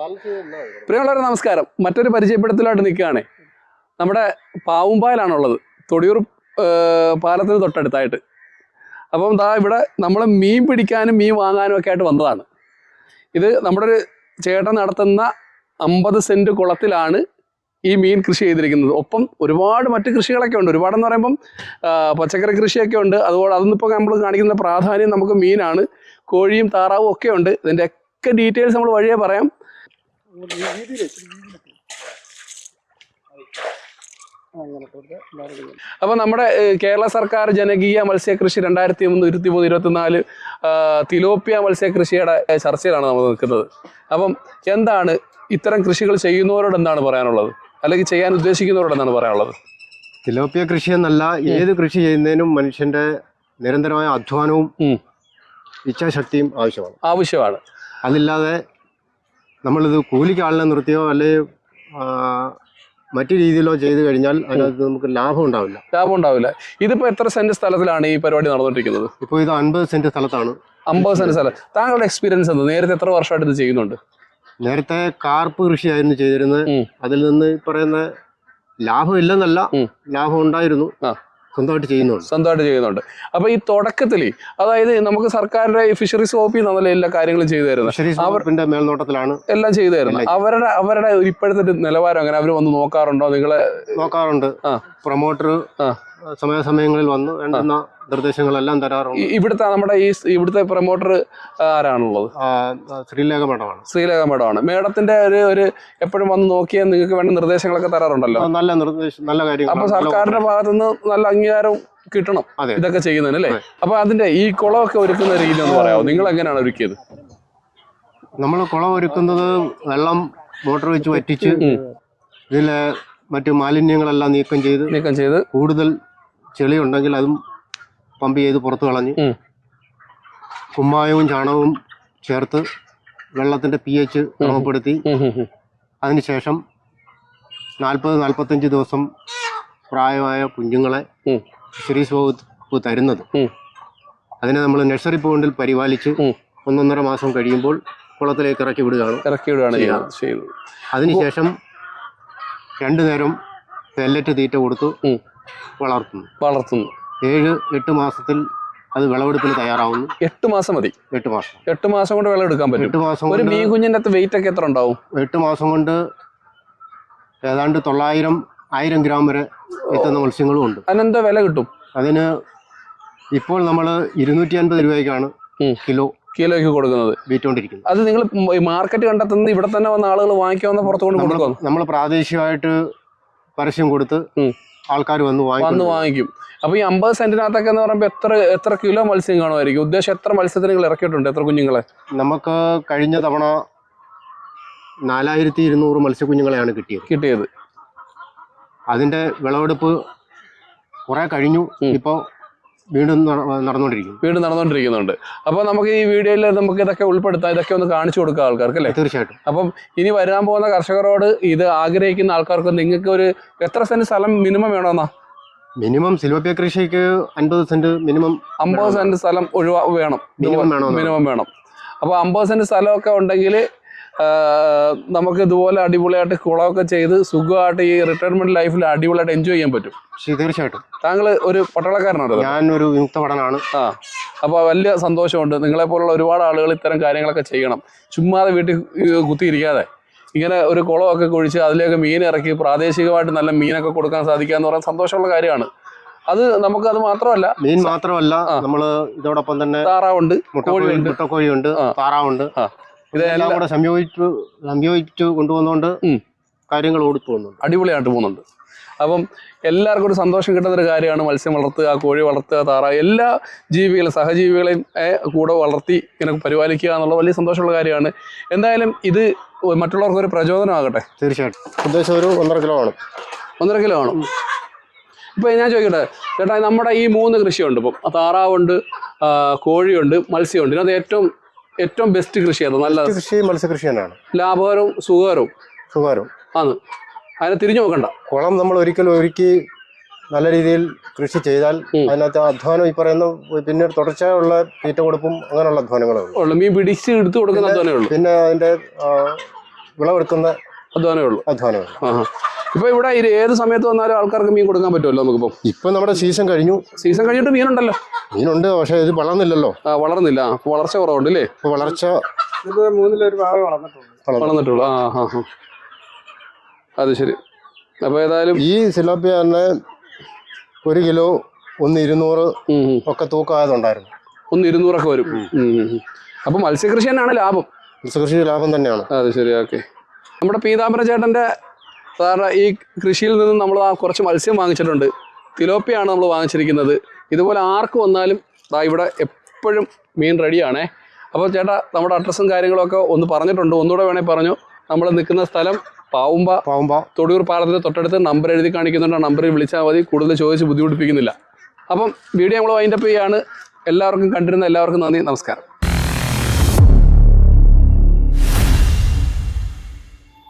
പ്രിയമുള്ളവരെ നമസ്കാരം. മറ്റൊരു പരിചയപ്പെടുത്തലായിട്ട് നിൽക്കുകയാണ്. നമ്മുടെ പാവുംപായലാണുള്ളത്, തൊടിയൂർ പാലത്തിന് തൊട്ടടുത്തായിട്ട്. അപ്പം ഇവിടെ നമ്മൾ മീൻ പിടിക്കാനും മീൻ വാങ്ങാനും ഒക്കെ ആയിട്ട് വന്നതാണ്. ഇത് നമ്മുടെ ഒരു ചേട്ടൻ നടത്തുന്ന 50 സെൻറ്റ് കുളത്തിലാണ് ഈ മീൻ കൃഷി ചെയ്തിരിക്കുന്നത്. ഒപ്പം ഒരുപാട് മറ്റ് കൃഷികളൊക്കെ ഉണ്ട്. ഒരുപാടെന്ന് പറയുമ്പം പച്ചക്കറി കൃഷിയൊക്കെ ഉണ്ട്. അതുപോലെ അതൊന്നിപ്പോൾ നമ്മൾ കാണിക്കുന്ന പ്രാധാന്യം നമുക്ക് മീനാണ്. കോഴിയും താറാവും ഒക്കെ ഉണ്ട്. ഇതിൻ്റെ ഒക്കെ ഡീറ്റെയിൽസ് നമ്മൾ വഴിയേ പറയാം. അപ്പോൾ നമ്മുടെ കേരള സർക്കാർ ജനകീയ മത്സ്യകൃഷി 2023-24 തിലോപ്പിയ മത്സ്യകൃഷിയുടെ ചർച്ചയിലാണ് നമ്മൾ നിൽക്കുന്നത്. അപ്പം എന്താണ് ഇത്തരം കൃഷികൾ ചെയ്യുന്നവരോട് എന്താണ് പറയാനുള്ളത്, അല്ലെങ്കിൽ ചെയ്യാൻ ഉദ്ദേശിക്കുന്നവരോട് എന്താണ് പറയാനുള്ളത്? തിലോപ്പിയ കൃഷി എന്നല്ല, ഏത് കൃഷി ചെയ്യുന്നതിനും മനുഷ്യന്റെ നിരന്തരമായ അധ്വാനവും ഇച്ഛാശക്തിയും ആവശ്യമാണ്. അതില്ലാതെ നമ്മളിത് കൂലിക്ക് ആളിനെ നിർത്തിയോ അല്ലെങ്കിൽ മറ്റു രീതിയിലോ ചെയ്തു കഴിഞ്ഞാൽ അതിനകത്ത് നമുക്ക് ലാഭം ഉണ്ടാവില്ല. ഇതിപ്പോ എത്ര സെന്റ് സ്ഥലത്തിലാണ് ഈ പരിപാടി നടന്നുകൊണ്ടിരിക്കുന്നത്? ഇപ്പോൾ ഇത് 50 സെന്റ് സ്ഥലത്താണ്. 50 സെന്റ് സ്ഥലം. താങ്കളുടെ എക്സ്പീരിയൻസ് എന്ത്? നേരത്തെ എത്ര വർഷമായിട്ട് ഇത് ചെയ്യുന്നുണ്ട്? നേരത്തെ കാർപ്പ് കൃഷിയായിരുന്നു ചെയ്തിരുന്നത്. അതിൽ നിന്ന് പറയുന്ന ലാഭം ഇല്ലെന്നല്ല, ലാഭം ഉണ്ടായിരുന്നു. സ്വന്തമായിട്ട് ചെയ്യുന്നുണ്ട്. അപ്പൊ ഈ തുടക്കത്തിൽ, അതായത് നമുക്ക് സർക്കാരിന്റെ ഫിഷറീസ് വകുപ്പിൽ നിന്നല്ലേ എല്ലാ കാര്യങ്ങളും ചെയ്തു തരുന്നത്. അവരുടെ മേൽനോട്ടത്തിലാണ് എല്ലാം ചെയ്തു തരുന്നത്. അവരുടെ ഇപ്പോഴത്തെ നിലവാരം അങ്ങനെ അവർ വന്ന് നോക്കാറുണ്ടോ? നിങ്ങളെ നോക്കാറുണ്ട്. പ്രൊമോട്ടർ സമയാസമയങ്ങളിൽ വന്ന് വേണ്ടുന്ന നിർദ്ദേശങ്ങളെല്ലാം തരാറുണ്ട്. ഇവിടുത്തെ പ്രൊമോട്ടർ ആരാണുള്ളത്? ശ്രീലേഖ മേഡമാണ്. മേഡത്തിന്റെ ഒരു എപ്പോഴും വന്ന് നോക്കിയാൽ നിങ്ങൾക്ക് വേണ്ട നിർദ്ദേശങ്ങളൊക്കെ തരാറുണ്ടല്ലോ. നല്ല കാര്യം. അപ്പൊ സർക്കാരിന്റെ ഭാഗത്തുനിന്ന് നല്ല അംഗീകാരം കിട്ടണം ഇതൊക്കെ ചെയ്യുന്നതിന്, അല്ലേ? അപ്പൊ അതിന്റെ ഈ കുളമൊക്കെ ഒരുക്കുന്ന രീതി ഒന്ന് പറയാമോ? നിങ്ങൾ എങ്ങനെയാണ് ഒരുക്കിയത്? നമ്മൾ കുളം ഒരുക്കുന്നത് വെള്ളം മോട്ടോർ വെച്ച് വറ്റിച്ച് ഇതിലെ മറ്റു മാലിന്യങ്ങളെല്ലാം നീക്കം ചെയ്ത് കൂടുതൽ ചെളി ഉണ്ടെങ്കിൽ അതും പമ്പ് ചെയ്ത് പുറത്ത് കളഞ്ഞ് കുമ്മായവും ചാണകവും ചേർത്ത് വെള്ളത്തിന്റെ pH ക്രമപ്പെടുത്തി അതിനുശേഷം 40-45 ദിവസം പ്രായമായ കുഞ്ഞുങ്ങളെ ഫിഷറീസ് വകുപ്പ് തരുന്നത്. അതിനെ നമ്മൾ നഴ്സറി പോണ്ടിൽ പരിപാലിച്ച് 1.5 മാസം കഴിയുമ്പോൾ കുളത്തിലേക്ക് ഇറക്കി വിടുകയാണ് ചെയ്യുന്നത്. അതിനുശേഷം 2 നേരം പെല്ലറ്റ് തീറ്റ കൊടുത്ത് വളർത്തുന്നു. 7-8 മാസത്തിൽ അത് വിളവെടുപ്പിന് തയ്യാറാവുന്നു. 8 മാസം മതി. 8 മാസം കൊണ്ട് വിളവെടുക്കാൻ പറ്റും. 8 മാസം ഒരു മീൻ കുഞ്ഞിന്റെ വെയിറ്റ് ഒക്കെ എത്ര ഉണ്ടാവും? 8 മാസം കൊണ്ട് ഏതാണ്ട് 900-1000 ഗ്രാം വരെ എത്തുന്ന മത്സ്യങ്ങളും ഉണ്ട്. അതിനെന്താ വില കിട്ടും? അതിന് ഇപ്പോൾ നമ്മൾ 250 രൂപയ്ക്കാണ് കിലോയ്ക്ക് കൊടുക്കുന്നത്, വിറ്റുകൊണ്ടിരിക്കുന്നത്. അത് നിങ്ങൾ മാർക്കറ്റ് കണ്ടെത്തുന്നത് ഇവിടെ തന്നെ വന്ന ആളുകൾ വാങ്ങിക്കാവുന്ന പുറത്തു കൊണ്ട് കൊടുക്കും? നമ്മൾ പ്രാദേശികമായിട്ട് പരസ്യം കൊടുത്ത് ആൾക്കാർ വന്ന് വാങ്ങിക്കും. അപ്പൊ ഈ 50 സെന്റിനകത്തൊക്കെ എന്ന് പറയുമ്പോൾ എത്ര കിലോ മത്സ്യം കാണുമായിരിക്കും? ഉദ്ദേശം എത്ര മത്സ്യത്തിന് നിങ്ങൾ ഇറക്കിയിട്ടുണ്ട്? എത്ര കുഞ്ഞുങ്ങളെ? നമുക്ക് കഴിഞ്ഞ തവണ 4200 മത്സ്യക്കുഞ്ഞുങ്ങളെയാണ് കിട്ടിയത്. അതിന്റെ വിളവെടുപ്പ് കുറെ കഴിഞ്ഞു. ഇപ്പോൾ വീണ്ടും നടന്നുകൊണ്ടിരിക്കുന്നുണ്ട്. അപ്പോൾ നമുക്ക് ഈ വീഡിയോയിൽ നമുക്ക് ഇതൊക്കെ ഉൾപ്പെടുത്താം, ഇതൊക്കെ ഒന്ന് കാണിച്ചു കൊടുക്കുക ആൾക്കാർക്ക്, അല്ലേ? തീർച്ചയായിട്ടും. അപ്പം ഇനി വരാൻ പോകുന്ന കർഷകരോട് ഇത് ആഗ്രഹിക്കുന്ന ആൾക്കാർക്ക് നിങ്ങൾക്ക് ഒരു എത്ര സെന്റ് സ്ഥലം മിനിമം വേണമെന്നാ? മിനിമം സിലോപ്പിയ കൃഷിക്ക് 50 സെന്റ് മിനിമം. 50 സെന്റ് സ്ഥലം മിനിമം വേണം. അപ്പോൾ 50 സെന്റ് സ്ഥലമൊക്കെ ഉണ്ടെങ്കിൽ നമുക്ക് ഇതുപോലെ അടിപൊളിയായിട്ട് കുളമൊക്കെ ചെയ്ത് സുഖമായിട്ട് ഈ റിട്ടയർമെന്റ് ലൈഫിൽ അടിപൊളിയായിട്ട് എൻജോയ് ചെയ്യാൻ പറ്റും. തീർച്ചയായിട്ടും. താങ്കൾ ഒരു പട്ടാളക്കാരനാണ്? ഞാനൊരു വിമുക്ത ഭടനാണ്. അപ്പോൾ വലിയ സന്തോഷമുണ്ട്. നിങ്ങളെപ്പോലുള്ള ഒരുപാട് ആളുകൾ ഇത്തരം കാര്യങ്ങളൊക്കെ ചെയ്യണം. ചുമ്മാതെ വീട്ടിൽ കുത്തിയിരിക്കാതെ ഇങ്ങനെ ഒരു കുളമൊക്കെ കുഴിച്ച് അതിലേക്ക് മീൻ ഇറക്കി പ്രാദേശികമായിട്ട് നല്ല മീനൊക്കെ കൊടുക്കാൻ സാധിക്കുക എന്ന് പറയുന്നത് സന്തോഷമുള്ള കാര്യമാണ്. അത് മാത്രമല്ല, മീൻ മാത്രമല്ല, നമ്മൾ ഇതോടൊപ്പം തന്നെ താറാവുണ്ട്, മുട്ടക്കോഴിയുണ്ട്, താറാവുണ്ട്. ഇതെല്ലാം കൂടെ സംയോജിച്ചു കൊണ്ടുവന്നുകൊണ്ട് കാര്യങ്ങൾ അടിപൊളിയായിട്ട് പോകുന്നുണ്ട്. അപ്പം എല്ലാവർക്കും ഒരു സന്തോഷം കിട്ടുന്നൊരു കാര്യമാണ് മത്സ്യം വളർത്തുക, കോഴി വളർത്തുക, താറാവ്, എല്ലാ ജീവികളും സഹജീവികളെയും കൂടെ വളർത്തി ഇങ്ങനെ പരിപാലിക്കുക എന്നുള്ള വലിയ സന്തോഷമുള്ള കാര്യമാണ്. എന്തായാലും ഇത് മറ്റുള്ളവർക്കൊരു പ്രചോദനമാകട്ടെ. തീർച്ചയായിട്ടും. ഉദ്ദേശം ഒരു 1.5 കിലോ ആണ്. 1.5 കിലോ ആണ്. ഇപ്പം ഞാൻ ചോദിക്കട്ടെ ചേട്ടാ, നമ്മുടെ ഈ 3 കൃഷിയുണ്ട്. ഇപ്പം താറാവുണ്ട്, കോഴിയുണ്ട്, മത്സ്യമുണ്ട്. ഇതിനകത്ത് ഏറ്റവും ബെസ്റ്റ് കൃഷി അത്? നല്ല കൃഷി മത്സ്യകൃഷി തന്നെയാണ്. ലാഭകരവും സുഖകരവും ആണ്. അതിനെ തിരിഞ്ഞു നോക്കണ്ട. കുളം നമ്മൾ ഒരുക്കി നല്ല രീതിയിൽ കൃഷി ചെയ്താൽ അതിനകത്ത് അധ്വാനം ഈ പറയുന്ന പിന്നെ തുടർച്ചയായുള്ള തീറ്റ കൊടുപ്പും അങ്ങനെയുള്ള അധ്വാനങ്ങളുള്ളൂ. മീൻ പിടിച്ച് എടുത്തു കൊടുക്കുന്ന അധ്വാനമേ ഉള്ളൂ. പിന്നെ അതിന്റെ വിളവെടുക്കുന്ന അധ്വാനമേ ഉള്ളൂ. അധ്വാനമാണ്. ഇപ്പൊ ഇവിടെ ഏത് സമയത്ത് വന്നാലും ആൾക്കാർക്ക് മീൻ കൊടുക്കാൻ പറ്റുമല്ലോ നമുക്കിപ്പം? ഇപ്പൊ നമ്മുടെ സീസൺ കഴിഞ്ഞു. സീസൺ കഴിഞ്ഞിട്ട് മീനുണ്ടല്ലോ? മീനുണ്ട്, പക്ഷെ ഇത് വളർന്നില്ലല്ലോ. വളർന്നില്ല, വളർച്ച കുറവുണ്ട് അല്ലേ? വളർച്ച വളർന്നിട്ടുള്ളൂ. അത് ശരി. അപ്പൊ ഏതായാലും ഈ സിലോപ്പിയ തന്നെ 1 കിലോ 1,200 ഒക്കെ തൂക്കമായതുണ്ടായിരുന്നു. 1,200 ഒക്കെ വരും. അപ്പൊ മത്സ്യകൃഷി തന്നെയാണ് ലാഭം. മത്സ്യകൃഷി ലാഭം തന്നെയാണ്. അത് ശരി. ഓക്കെ. നമ്മുടെ പീതാംബര ചേട്ടന്റെ സാധാരണ ഈ കൃഷിയിൽ നിന്നും നമ്മൾ കുറച്ച് മത്സ്യം വാങ്ങിച്ചിട്ടുണ്ട്. തിലോപ്പിയാണ് നമ്മൾ വാങ്ങിച്ചിരിക്കുന്നത്. ഇതുപോലെ ആർക്ക് വന്നാലും ഇവിടെ എപ്പോഴും മീൻ റെഡിയാണേ. അപ്പോൾ ചേട്ടാ, നമ്മുടെ അഡ്രസ്സും കാര്യങ്ങളൊക്കെ ഒന്ന് പറഞ്ഞിട്ടുണ്ട്, ഒന്നുകൂടെ വേണേൽ പറഞ്ഞു. നമ്മൾ നിൽക്കുന്ന സ്ഥലം പാവുമ്പ തൊടിയൂർ പാലത്തിന് തൊട്ടടുത്ത് നമ്പർ എഴുതി കാണിക്കുന്നുണ്ട്. ആ നമ്പറിൽ വിളിച്ചാൽ മതി. കൂടുതൽ ചോദിച്ച് ബുദ്ധിമുട്ടിപ്പിക്കുന്നില്ല. അപ്പം വീഡിയോ നമ്മൾ വൈൻഡപ്പ് ചെയ്യാണ്. എല്ലാവർക്കും കണ്ടിരുന്ന എല്ലാവർക്കും നന്ദി, നമസ്കാരം.